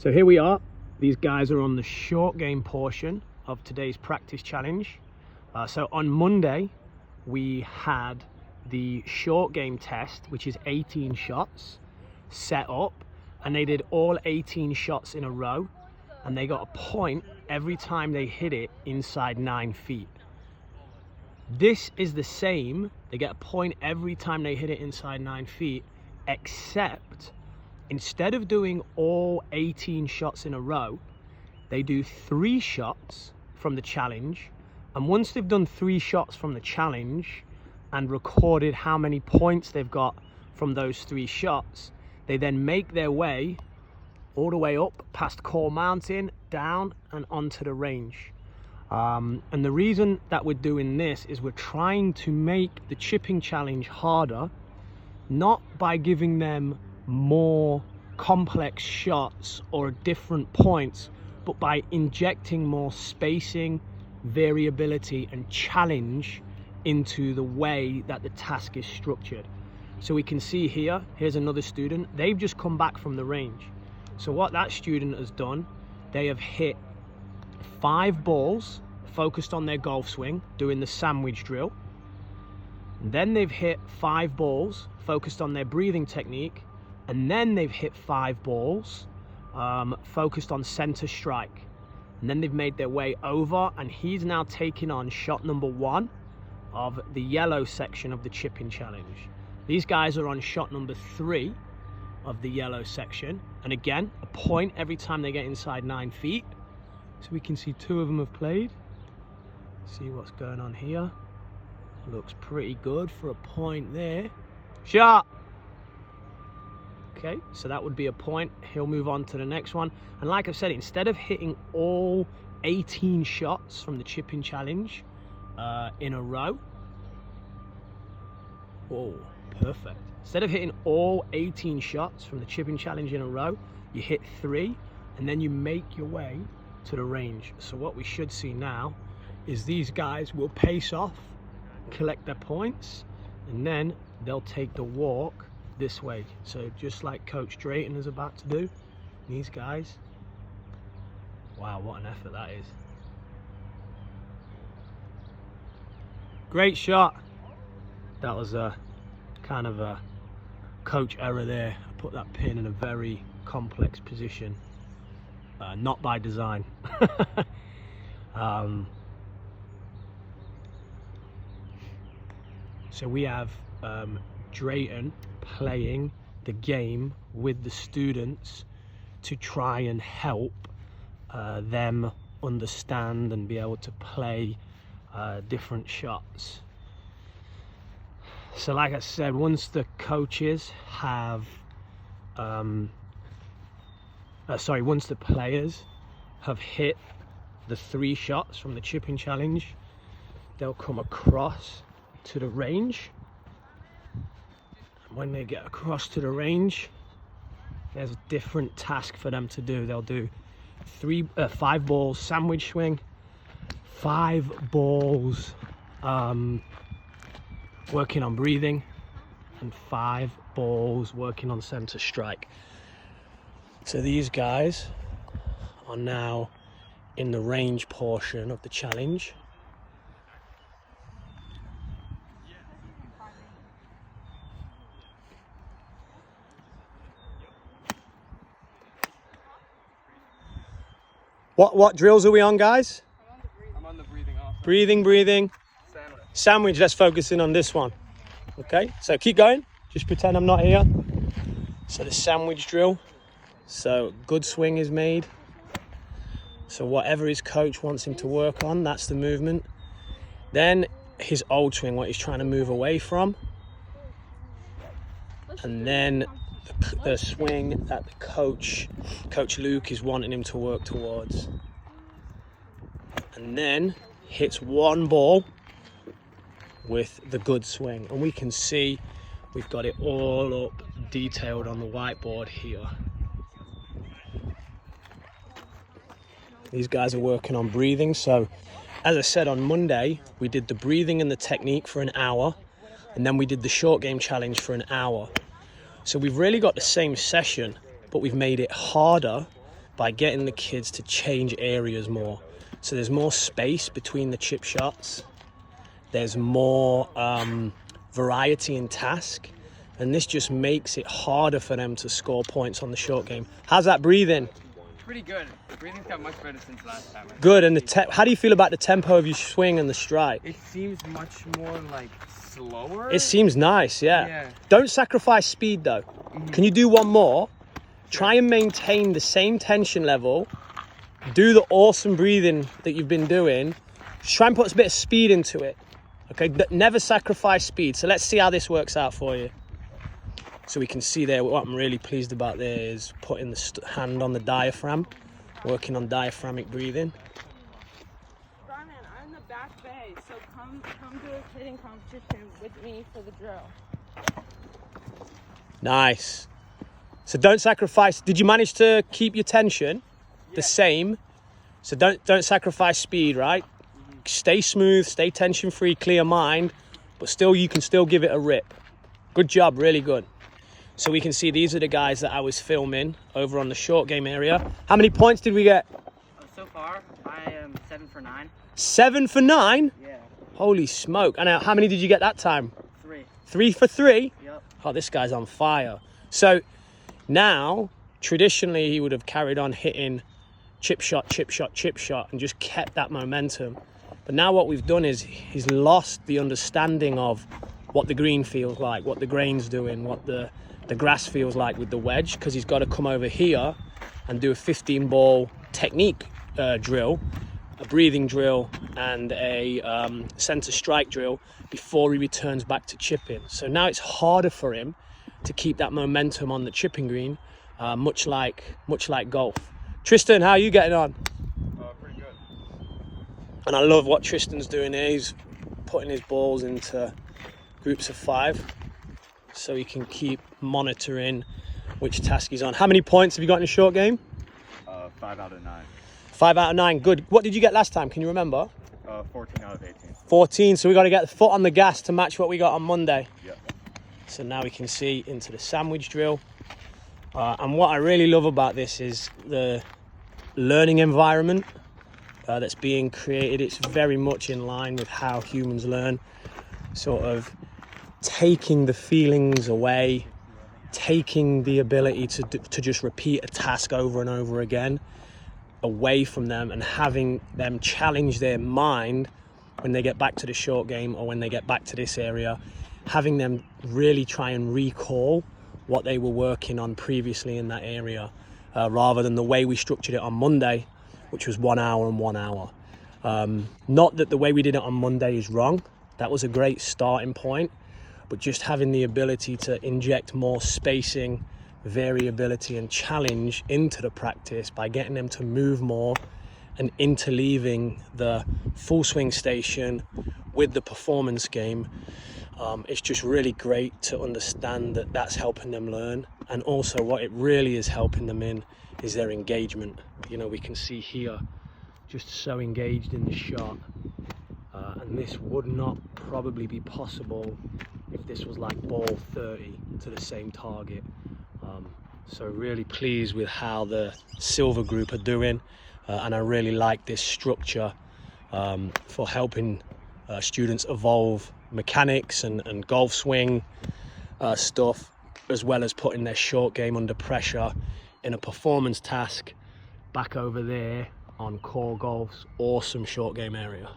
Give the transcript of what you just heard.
So here we are. These guys are on the short game portion of today's practice challenge. So on Monday, we had the short game test, which is 18 shots set up, and they did all 18 shots in a row, and they got a point every time they hit it inside 9 feet. This is the same. They get a point every time they hit it inside 9 feet, except instead of doing all 18 shots in a row, they do 3 shots from the challenge. And once they've done 3 shots from the challenge and recorded how many points they've got from those 3 shots, they then make their way all the way up past Kohr Mountain, down and onto the range. And the reason that we're doing this is we're trying to make the chipping challenge harder, not by giving them more complex shots or different points, but by injecting more spacing, variability and challenge into the way that the task is structured. So we can see here's another student. They've just come back from the range. So what that student has done, they have hit 5 balls focused on their golf swing, doing the sandwich drill. And then they've hit 5 balls focused on their breathing technique, and then they've hit 5 balls focused on center strike. And then they've made their way over, and he's now taking on shot number 1 of the yellow section of the chipping challenge. These guys are on shot number 3 of the yellow section, and again, a point every time they get inside 9 feet. So we can see 2 of them have played. See what's going on here. Looks pretty good for a point there. Shot! Okay, so that would be a point. He'll move on to the next one. And like I've said, instead of hitting all 18 shots from the chipping challenge in a row, oh, perfect. Instead of hitting all 18 shots from the chipping challenge in a row, you hit 3, and then you make your way to the range. So what we should see now is these guys will pace off, collect their points, and then they'll take the walk this way. So just like Coach Drayton is about to do, these guys, wow, what an effort that is. Great shot. That was a kind of a coach error there. I put that pin in a very complex position, not by design. So we have Drayton playing the game with the students to try and help them understand and be able to play different shots. So like I said, once the coaches have once the players have hit the 3 shots from the chipping challenge, they'll come across to the range. And when they get across to the range, there's a different task for them to do. They'll do 5 balls sandwich swing, 5 balls working on breathing, and 5 balls working on center strike. So these guys are now in the range portion of the challenge. What drills are we on, guys? I'm on the breathing off. Breathing. Sandwich, let's focus in on this one. Okay, so keep going. Just pretend I'm not here. So the sandwich drill. So good swing is made. So whatever his coach wants him to work on, that's the movement. Then his old swing, what he's trying to move away from. And then the swing that the Coach Luke is wanting him to work towards. And then hits 1 ball with the good swing. And we can see we've got it all up detailed on the whiteboard here. These guys are working on breathing. So as I said, on Monday, we did the breathing and the technique for an hour, and then we did the short game challenge for an hour. So we've really got the same session, but we've made it harder by getting the kids to change areas more. So there's more space between the chip shots. There's more variety in task. And this just makes it harder for them to score points on the short game. How's that breathing? Pretty good. The breathing's got much better since last time. Good. And how do you feel about the tempo of your swing and the strike? It seems much more like slower. It seems nice, yeah. Don't sacrifice speed though. Can you do one more? Try and maintain the same tension level. Do the awesome breathing that you've been doing. Just try and put a bit of speed into it. Okay, never sacrifice speed. So let's see how this works out for you. So we can see there, what I'm really pleased about there is putting the hand on the diaphragm, working on diaphragmic breathing. Brian, I'm in the back bay, so come to a hitting competition with me for the drill. Nice. So don't sacrifice. Did you manage to keep your tension the same? So don't sacrifice speed, right? Stay smooth, stay tension free, clear mind, but still you can still give it a rip. Good job, really good. So we can see these are the guys that I was filming over on the short game area. How many points did we get? So far, I am 7 for 9. 7 for 9? Yeah. Holy smoke. And how many did you get that time? 3. 3 for 3? Yep. Oh, this guy's on fire. So now, traditionally, he would have carried on hitting chip shot, chip shot, chip shot, and just kept that momentum. But now what we've done is he's lost the understanding of what the green feels like, what the grain's doing, what the grass feels like with the wedge, because he's got to come over here and do a 15 ball technique drill, a breathing drill and a center strike drill before he returns back to chipping. So now it's harder for him to keep that momentum on the chipping green, much like golf. Tristan, how are you getting on? Pretty good. And I love what Tristan's doing here. He's putting his balls into groups of 5 so he can keep monitoring which task he's on. How many points have you got in a short game? 5 out of 9. 5 out of 9, good. What did you get last time? Can you remember? 14 out of 18. 14, so we got to get the foot on the gas to match what we got on Monday. Yep. So now we can see into the sandwich drill. And what I really love about this is the learning environment that's being created. It's very much in line with how humans learn, sort of taking the feelings away, taking the ability to just repeat a task over and over again away from them, and having them challenge their mind when they get back to the short game or when they get back to this area, having them really try and recall what they were working on previously in that area, rather than the way we structured it on Monday, which was 1 hour and 1 hour. Not that the way we did it on Monday is wrong. That was a great starting point, but just having the ability to inject more spacing, variability and challenge into the practice by getting them to move more and interleaving the full swing station with the performance game. It's just really great to understand that that's helping them learn, and also what it really is helping them in is their engagement. You know, we can see here just so engaged in the shot, and this would not probably be possible if this was like ball 30 to the same target. So really pleased with how the silver group are doing, and I really like this structure for helping students evolve mechanics and golf swing stuff, as well as putting their short game under pressure in a performance task back over there on Kohr Golf's awesome short game area.